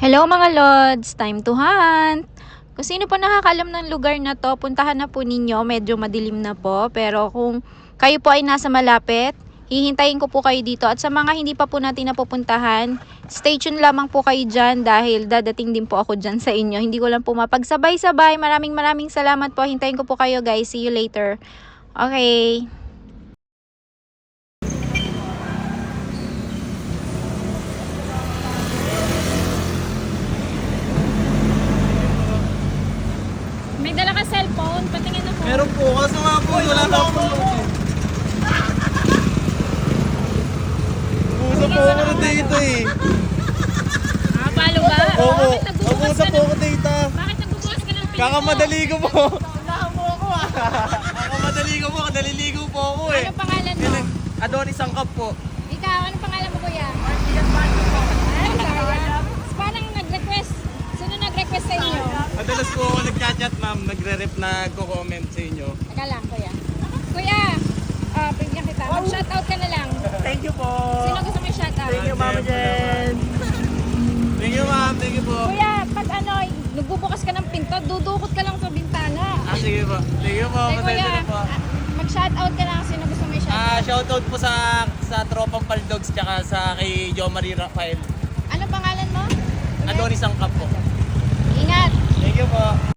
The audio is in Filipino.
Hello mga Lods! Time to hunt! Kung sino po nakakalam ng lugar na to, puntahan na po ninyo. Medyo madilim na po. Pero kung kayo po ay nasa malapit, hihintayin ko po kayo dito. At sa mga hindi pa po natin napupuntahan, stay tuned lamang po kayo dyan dahil dadating din po ako dyan sa inyo. Hindi ko lang po mapagsabay-sabay. Maraming salamat po. Hintayin ko po kayo guys. See you later. Okay. May dala ka cellphone, patingin na po. Meron po, kaso nga po, wala na po. Pusa po ako na data eh. Palo ba? Opo, Bakit nagbubukas pusa ka po ako data. Bakit nagbubukas ka ng pinto? Kakamadali ko po. Unahan mo ako ah. Kakamadali ko po, kadaliligo po ako eh. Anong pangalan mo? Adonis Sangkap po. Ikaw, anong pangalan mo kuya? Ay, sayang. Parang nag-request. Sino nag-request sa inyo? Madalas po ako nagchat-chat ma'am, nagre-rep nagko-comment sa inyo. Teka lang kuya. Kuya, bigyan kita. Mag-shoutout ka na lang. Thank you po. Sino gusto mo i-shoutout? Thank you Mama Jen. Thank you ma'am, thank you po. Kuya, pag nagbubukas ka ng pinto, dudukot ka lang sa bintana. Sige po. Thank you po. Kuya, Pasensya na po. mag-shoutout ka lang. Sino gusto mo i-shoutout? Shoutout po sa tropang Paldogs tsaka sa kay Jo Marie Rafael. Ano pangalan mo? Adonis Sangkap po. Ingat! Thank you po.